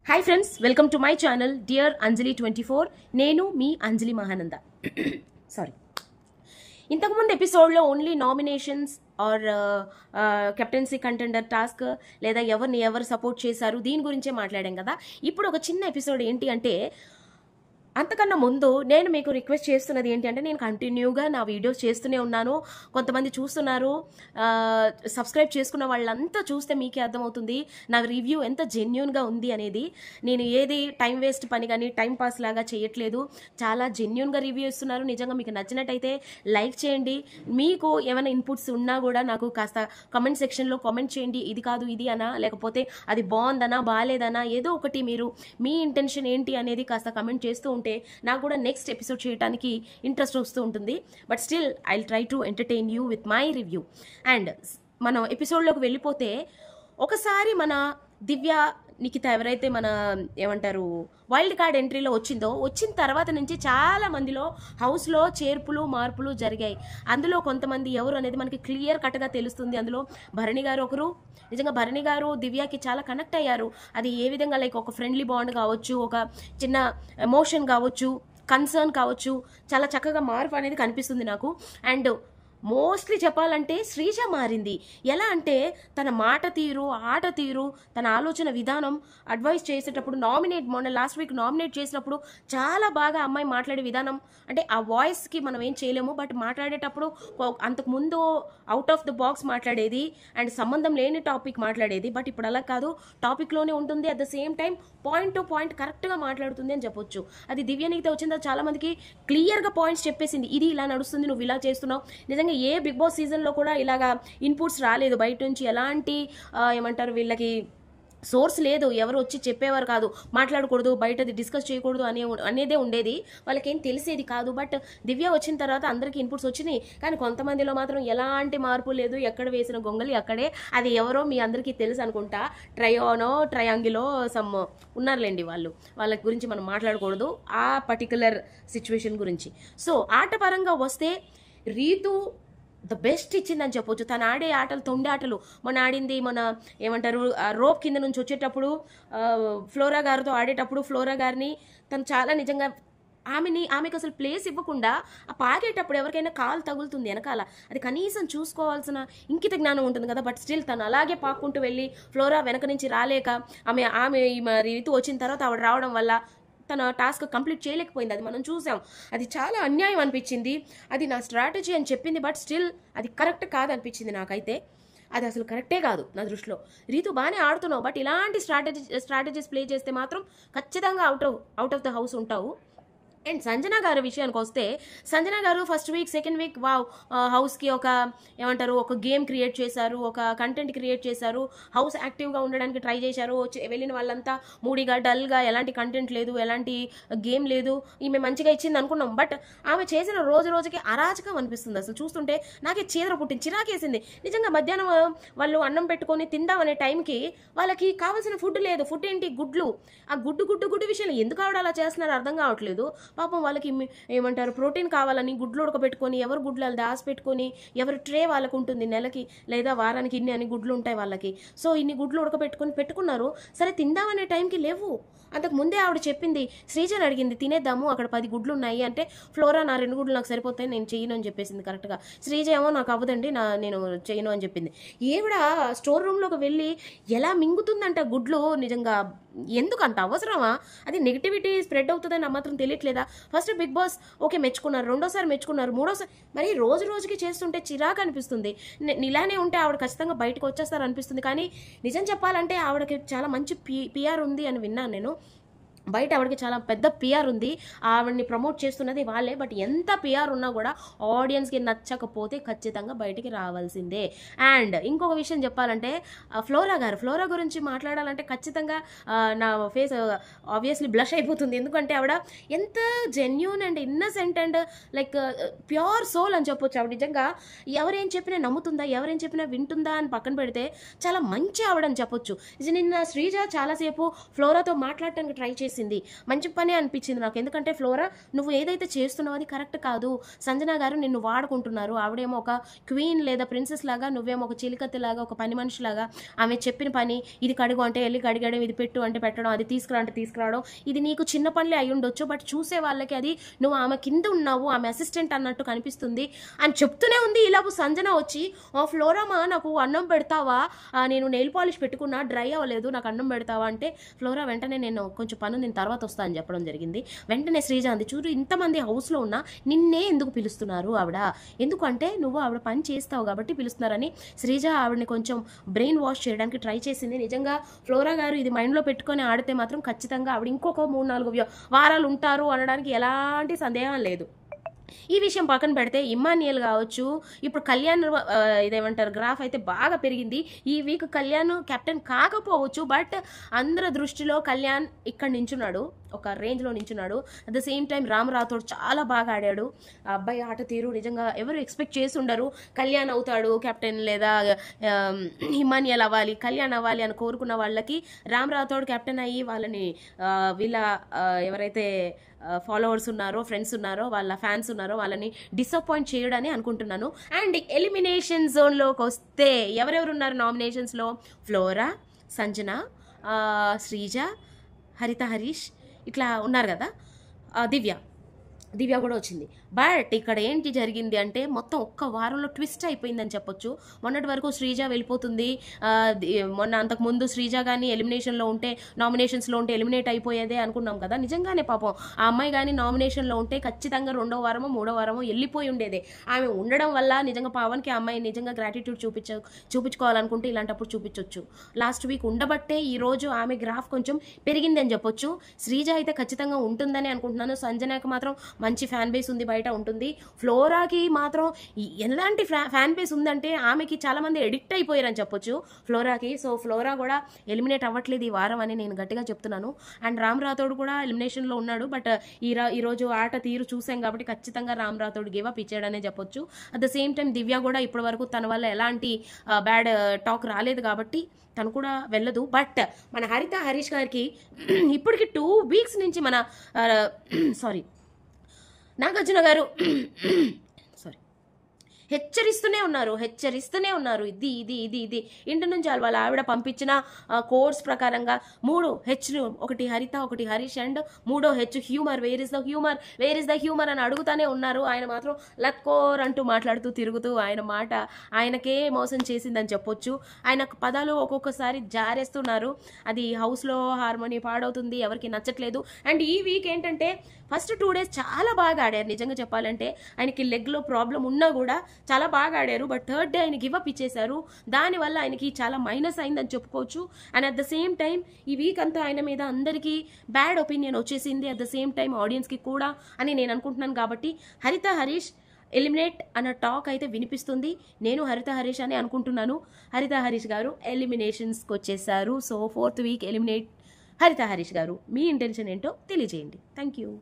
Hi friends, welcome to my channel Dear Anjali 24. Nenu me Anjali Mahananda. Sorry. ఇంతకు ముందు ఎపిసోడ్లో only nominations or captaincy contender task లేదా ఎవరిని ఎవరు support చేశారు దీని గురించే మాట్లాడాం కదా. ఇప్పుడు ఒక చిన్న ఎపిసోడ్ ఏంటి అంటే అంతకన్నా ముందు నేను మీకు రిక్వెస్ట్ చేస్తున్నది ఏంటి అంటే నేను కంటిన్యూగా నా వీడియోస్ చేస్తూనే ఉన్నాను. కొంతమంది చూస్తున్నారు, సబ్స్క్రైబ్ చేసుకున్న వాళ్ళంతా చూస్తే మీకే అర్థమవుతుంది నా రివ్యూ ఎంత జెన్యూన్గా ఉంది అనేది. నేను ఏది టైం వేస్ట్ పని కానీ టైం పాస్ లాగా చేయట్లేదు, చాలా జెన్యూన్గా రివ్యూ ఇస్తున్నారు. నిజంగా మీకు నచ్చినట్టయితే లైక్ చేయండి. మీకు ఏమైనా ఇన్పుట్స్ ఉన్నా కూడా నాకు కాస్త కామెంట్ సెక్షన్లో కామెంట్ చేయండి. ఇది కాదు ఇది అనా, లేకపోతే అది బాగుందనా బాగాలేదనా, ఏదో ఒకటి మీరు మీ ఇంటెన్షన్ ఏంటి అనేది కాస్త కమెంట్ చేస్తూ ఉంటే నాకు కూడా నెక్స్ట్ ఎపిసోడ్ చేయడానికి ఇంట్రెస్ట్ వస్తూ ఉంటుంది. But still I will try to entertain you with my review. And మనం ఎపిసోడ్లోకి వెళ్ళిపోతే ఒకసారి మన దివ్య నిఖిత ఎవరైతే మన ఏమంటారు వైల్డ్ కార్డ్ ఎంట్రీలో వచ్చిన తర్వాత నుంచి చాలా మందిలో హౌస్లో చేర్పులు మార్పులు జరిగాయి. అందులో కొంతమంది ఎవరు అనేది మనకి క్లియర్ కట్గా తెలుస్తుంది. అందులో భరణి గారు ఒకరు. నిజంగా భరణి గారు దివ్యకి చాలా కనెక్ట్ అయ్యారు. అది ఏ విధంగా లైక్ ఒక ఫ్రెండ్లీ బాండ్ కావచ్చు, ఒక చిన్న ఎమోషన్ కావచ్చు, కన్సర్న్ కావచ్చు, చాలా చక్కగా మార్పు అనేది కనిపిస్తుంది నాకు. అండ్ మోస్ట్లీ చెప్పాలంటే శ్రీజ మారింది. ఎలా అంటే తన మాట తీరు, ఆట తీరు, తన ఆలోచన విధానం, అడ్వైస్ చేసేటప్పుడు మొన్న లాస్ట్ వీక్ నామినేట్ చేసినప్పుడు చాలా బాగా అమ్మాయి మాట్లాడే విధానం, అంటే ఆ వాయిస్కి మనం ఏం చేయలేము, బట్ మాట్లాడేటప్పుడు అంతకుముందు అవుట్ ఆఫ్ ద బాక్స్ మాట్లాడేది అండ్ సంబంధం లేని టాపిక్ మాట్లాడేది. బట్ ఇప్పుడు అలా కాదు, టాపిక్లోనే ఉంటుంది. At the same time point to point కరెక్ట్గా మాట్లాడుతుంది అని చెప్పొచ్చు. అది దివ్యనికితే వచ్చిందో చాలా మందికి క్లియర్గా పాయింట్స్ చెప్పేసింది. ఇది ఇలా నడుస్తుంది, నువ్వు ఇలా చేస్తున్నావు. నిజంగా ఏ బిగ్ బాస్ సీజన్లో కూడా ఇలాగా ఇన్పుట్స్ రాలేదు బయట నుంచి. ఎలాంటి ఏమంటారు వీళ్ళకి సోర్స్ లేదు, ఎవరు వచ్చి చెప్పేవారు కాదు, మాట్లాడకూడదు, బయటది డిస్కస్ చేయకూడదు అనేదే ఉండేది. వాళ్ళకేం తెలిసేది కాదు. బట్ దివ్య వచ్చిన తర్వాత అందరికీ ఇన్పుట్స్ వచ్చినాయి. కానీ కొంతమందిలో మాత్రం ఎలాంటి మార్పు లేదు, ఎక్కడ వేసిన గొంగలి అక్కడే. అది ఎవరో మీ అందరికీ తెలుసు అనుకుంటా, ట్రయాంగిలో సమ్ ఉన్నారులేండి, వాళ్ళ గురించి మనం మాట్లాడకూడదు, ఆ పర్టికులర్ సిచ్యువేషన్ గురించి. సో ఆట పరంగా వస్తే రీతు ద బెస్ట్ ఇచ్చిందని చెప్పొచ్చు. తను ఆడే ఆటలు తొండి ఆటలు. మన ఆడింది మన ఏమంటారు రోప్ కింద నుంచి వచ్చేటప్పుడు ఫ్లోరా గారితో ఆడేటప్పుడు ఫ్లోరా గారిని తను చాలా నిజంగా ఆమెకు అసలు ప్లేస్ ఇవ్వకుండా ఆ పాకేటప్పుడు ఎవరికైనా కాలు తగులుతుంది వెనకాల, అది కనీసం చూసుకోవాల్సిన ఇంకిత జ్ఞానం ఉంటుంది కదా. బట్ స్టిల్ తను అలాగే పాక్కుంటూ వెళ్ళి ఫ్లోరా వెనక నుంచి రాలేక ఆమె రీతు వచ్చిన తర్వాత ఆవిడ రావడం వల్ల తన టాస్క్ కంప్లీట్ చేయలేకపోయింది. అది మనం చూసాం. అది చాలా అన్యాయం అనిపించింది. అది నా స్ట్రాటజీ అని చెప్పింది, బట్ స్టిల్ అది కరెక్ట్ కాదనిపించింది నాకైతే. అది అసలు కరెక్టే కాదు నా దృష్టిలో. రీతు బాగానే ఆడుతున్నావు, బట్ ఇలాంటి స్ట్రాటజీస్ ప్లే చేస్తే మాత్రం ఖచ్చితంగా అవుట్ ఆఫ్ ద హౌస్ ఉంటావు. అండ్ సంజన గారి విషయానికి వస్తే, సంజన గారు ఫస్ట్ వీక్ సెకండ్ వీక్ హౌస్కి ఒక ఏమంటారు ఒక గేమ్ క్రియేట్ చేశారు, ఒక కంటెంట్ క్రియేట్ చేశారు, హౌస్ యాక్టివ్గా ఉండడానికి ట్రై చేశారు. వెళ్ళిన వాళ్ళంతా మూడిగా డల్గా, ఎలాంటి కంటెంట్ లేదు, ఎలాంటి గేమ్ లేదు, ఈమె మంచిగా ఇచ్చింది అనుకున్నాం. బట్ ఆమె చేసిన రోజుకి అరాచకం అనిపిస్తుంది. అసలు చూస్తుంటే నాకే చీదర పుట్టింది, చిరాకేసింది నిజంగా. మధ్యాహ్నం వాళ్ళు అన్నం పెట్టుకొని తిందామనే టైంకి వాళ్ళకి కావాల్సిన ఫుడ్ లేదు. ఫుడ్ ఏంటి? గుడ్లు. ఆ గుడ్డు విషయంలో ఎందుకు ఆవిడ అలా చేస్తున్నారు అర్థం కావట్లేదు. పాపం వాళ్ళకి ఏమంటారు ప్రోటీన్ కావాలని గుడ్లు ఉడకబెట్టుకొని, ఎవరు గుడ్లు దాసి పెట్టుకొని, ఎవరి ట్రే వాళ్ళకు ఉంటుంది, నెలకి లేదా వారానికి ఇన్ని అని గుడ్లు ఉంటాయి వాళ్ళకి. సో ఇన్ని గుడ్లు ఉడకబెట్టుకొని పెట్టుకున్నారు. సరే తిందామనే టైంకి లేవు. అంతకు ముందే ఆవిడ చెప్పింది, శ్రీజని అడిగింది తినేద్దాము అక్కడ 10 గుడ్లు ఉన్నాయి అంటే, ఫ్లోరా నా 2 గుడ్లు నాకు సరిపోతాయి, నేను చేయను అని చెప్పేసింది కరెక్ట్గా. శ్రీజ ఏమో నాకు అవ్వదండి, నేను చేయను అని చెప్పింది. ఈవిడ స్టోర్ రూమ్లోకి వెళ్ళి ఎలా మింగుతుందంట గుడ్లు. నిజంగా ఎందుకు అంత అవసరమా? అది నెగిటివిటీ స్ప్రెడ్ అవుతుందని మాత్రం తెలియట్లేదా? ఫస్ట్ బిగ్ బాస్ ఓకే మెచ్చుకున్నారు, రెండోసారి మెచ్చుకున్నారు, మూడోసారి మరి రోజుకి చేస్తుంటే చిరాకు అనిపిస్తుంది. ఇలానే ఉంటే ఆవిడ ఖచ్చితంగా బయటకు వచ్చేస్తారు అనిపిస్తుంది. కానీ నిజం చెప్పాలంటే ఆవిడకి చాలా మంచి పిఆర్ ఉంది అని విన్నాను నేను. బయట ఆవిడకి చాలా పెద్ద పిఆర్ ఉంది, ఆవిడని ప్రమోట్ చేస్తున్నది వాళ్ళే. బట్ ఎంత పిఆర్ ఉన్నా కూడా ఆడియన్స్కి నచ్చకపోతే ఖచ్చితంగా బయటికి రావాల్సిందే. అండ్ ఇంకొక విషయం చెప్పాలంటే ఫ్లోరా గురించి మాట్లాడాలంటే ఖచ్చితంగా నా ఫేస్ ఆబ్వియస్లీ బ్లష్ అయిపోతుంది. ఎందుకంటే ఆవిడ ఎంత genuine and innocent and like pure soul అని చెప్పొచ్చు. ఆవిడ నిజంగా ఎవరేం చెప్పినా నమ్ముతుందా, ఎవరేం చెప్పినా వింటుందా అని పక్కన పెడితే చాలా మంచి ఆవిడ అని చెప్పొచ్చు. నిన్న శ్రీజ చాలాసేపు ఫ్లోరాతో మాట్లాడటానికి ట్రై చేసి చేసింది, మంచి పనే అనిపించింది నాకు. ఎందుకంటే ఫ్లోరా, నువ్వు ఏదైతే చేస్తున్నావు అది కరెక్ట్ కాదు. సంజన గారు నిన్ను వాడుకుంటున్నారు. ఆవిడేమో ఒక క్వీన్ లేదా ప్రిన్సెస్ లాగా, నువ్వేమో ఒక చిలికత్తి లాగా, ఒక పని మనిషిలాగా. ఆమె చెప్పిన పని, ఇది కడుగు అంటే వెళ్ళి కడిగడం, ఇది పెట్టు అంటే పెట్టడం, అది తీసుకురా అంటే తీసుకురావడం, ఇది నీకు చిన్న పనులే అయి ఉండొచ్చు, బట్ చూసే వాళ్ళకి అది నువ్వు ఆమె కింద ఉన్నావు, ఆమె అసిస్టెంట్ అన్నట్టు కనిపిస్తుంది అని చెప్తూనే ఉంది. ఇలాగ సంజన వచ్చి, ఫ్లోరామా నాకు అన్నం పెడతావా, నేను నెయిల్ పాలిష్ పెట్టుకున్నా డ్రై అవ్వలేదు, నాకు అన్నం పెడతావా అంటే ఫ్లోరా వెంటనే నేను కొంచెం పని నేను తర్వాత వస్తా అని చెప్పడం జరిగింది. వెంటనే శ్రీజ అంది, చూడు ఇంతమంది హౌస్లో ఉన్నా నిన్నే ఎందుకు పిలుస్తున్నారు ఆవిడ, ఎందుకంటే నువ్వు ఆవిడ పని చేస్తావు కాబట్టి పిలుస్తున్నారని శ్రీజ ఆవిడని కొంచెం బ్రెయిన్ వాష్ చేయడానికి ట్రై చేసింది. నిజంగా ఫ్లోరా గారు ఇది మైండ్లో పెట్టుకొని ఆడితే మాత్రం ఖచ్చితంగా ఆవిడ ఇంకొక 3-4 వారాలు ఉంటారు అనడానికి ఎలాంటి సందేహం లేదు. ఈ విషయం పక్కన పెడితే ఇమ్మాన్యుయల్ కావచ్చు, ఇప్పుడు కళ్యాణ్ ఇదేమంటారు గ్రాఫ్ అయితే బాగా పెరిగింది. ఈ వీక్ కళ్యాణ్ కెప్టెన్ కాకపోవచ్చు, బట్ అందరి దృష్టిలో కళ్యాణ్ ఇక్కడ నించున్నాడు, ఒక రేంజ్లో నించున్నాడు. At the same time Ram Rathod చాలా బాగా ఆడాడు. ఆ అబ్బాయి ఆట తీరు నిజంగా ఎవరు ఎక్స్పెక్ట్ చేసి ఉండరు. కళ్యాణ్ అవుతాడు కెప్టెన్ లేదా ఇమ్మాన్యుయల్ అవ్వాలి, కళ్యాణ్ అవ్వాలి అని కోరుకున్న వాళ్ళకి రామ్ రాథోడ్ కెప్టెన్ అయ్యి వాళ్ళని వీళ్ళ ఎవరైతే ఫాలోవర్స్ ఉన్నారో, ఫ్రెండ్స్ ఉన్నారో, వాళ్ళ ఫ్యాన్స్ ఉన్నారో వాళ్ళని డిసప్పాయింట్ చేయడని అనుకుంటున్నాను. అండ్ ఎలిమినేషన్ జోన్లోకి వస్తే ఎవరెవరు ఉన్నారు నామినేషన్స్లో? ఫ్లోరా, సంజన, శ్రీజ, హరిత హరీష్ ఇట్లా ఉన్నారు కదా. దివ్య కూడా వచ్చింది. బట్ ఇక్కడ ఏంటి జరిగింది అంటే మొత్తం ఒక్క వారంలో ట్విస్ట్ అయిపోయిందని చెప్పొచ్చు. మొన్నటి వరకు శ్రీజ వెళ్ళిపోతుంది, మొన్న అంతకుముందు శ్రీజ కానీ ఎలిమినేషన్లో ఉంటే, నామినేషన్స్లో ఉంటే ఎలిమినేట్ అయిపోయేదే అనుకున్నాం కదా. నిజంగానే పాపం ఆ అమ్మాయి కానీ నామినేషన్లో ఉంటే ఖచ్చితంగా 2వ వారమో 3వ వారమో వెళ్ళిపోయి ఉండేదే. ఆమె ఉండడం వల్ల నిజంగా పవన్కి ఆ అమ్మాయి నిజంగా గ్రాటిట్యూడ్ చూపించుకోవాలనుకుంటే ఇలాంటప్పుడు చూపించవచ్చు. లాస్ట్ వీక్ ఉండబట్టే ఈరోజు ఆమె గ్రాఫ్ కొంచెం పెరిగింది అని చెప్పొచ్చు. శ్రీజ అయితే ఖచ్చితంగా ఉంటుందని అనుకుంటున్నాను. సంజనకి మాత్రం మంచి ఫ్యాన్ బేస్ ఉంది, బయట ఉంటుంది. ఫ్లోరాకి మాత్రం ఎలాంటి ఫ్యాన్ బేస్ ఉందంటే ఆమెకి చాలా మంది ఎడిక్ట్ అయిపోయారని చెప్పొచ్చు ఫ్లోరాకి. సో ఫ్లోరా కూడా ఎలిమినేట్ అవ్వట్లేదు ఈ వారం అని నేను గట్టిగా చెప్తున్నాను. అండ్ రామ్ రాథోడ్ కూడా ఎలిమినేషన్లో ఉన్నాడు, బట్ ఈరోజు ఆట తీరు చూసాం కాబట్టి ఖచ్చితంగా రామ్ రాథోడ్ గివ్ అప్ ఇచ్చాడనే చెప్పొచ్చు. అట్ ద సేమ్ టైం దివ్య కూడా ఇప్పటి వరకు తన వల్ల ఎలాంటి బ్యాడ్ టాక్ రాలేదు కాబట్టి తను కూడా వెళ్ళదు. బట్ మన హరిత హరీష్ గారికి ఇప్పటికి 2 వీక్స్ నుంచి మన నాగార్జున గారు హెచ్చరిస్తూనే ఉన్నారు. ఇది ఇంటి నుంచి వాళ్ళ ఆవిడ పంపించిన కోర్స్ ప్రకారంగా 3 హెచ్లు, ఒకటి హరిత, ఒకటి హరీష్, అండ్ 3వ H humour. Where is the humour అని అడుగుతానే ఉన్నారు. ఆయన మాత్రం లత్కోర్ అంటూ మాట్లాడుతూ తిరుగుతూ ఆయన మాట ఆయనకే మోసం చేసిందని చెప్పొచ్చు. ఆయన పదాలు ఒక్కొక్కసారి జారేస్తున్నారు. అది హౌస్లో హార్మోనీ పాడవుతుంది, ఎవరికి నచ్చట్లేదు. అండ్ ఈ వీక్ ఏంటంటే ఫస్ట్ 2 days చాలా బాగా ఆడారు. నిజంగా చెప్పాలంటే ఆయనకి లెగ్లో ప్రాబ్లం ఉన్నా కూడా చాలా బాగా ఆడారు. బట్ 3rd day ఆయన గివ్ అప్ ఇచ్చేశారు. దానివల్ల ఆయనకి చాలా మైనస్ అయిందని చెప్పుకోవచ్చు. And at the same time ఈ వీక్ అంతా ఆయన మీద అందరికీ బ్యాడ్ ఒపీనియన్ వచ్చేసింది, అట్ ద సేమ్ టైం ఆడియన్స్కి కూడా అని నేను అనుకుంటున్నాను. కాబట్టి హరిత హరీష్ ఎలిమినేట్ అన్న టాక్ అయితే వినిపిస్తుంది. నేను హరిత హరీష్ అని అనుకుంటున్నాను. హరిత హరీష్ గారు ఎలిమినేషన్స్కి వచ్చేసారు. సో 4th week ఎలిమినేట్ హరిత హరీష్ గారు. మీ ఇంటెన్షన్ ఏంటో తెలియజేయండి. Thank you.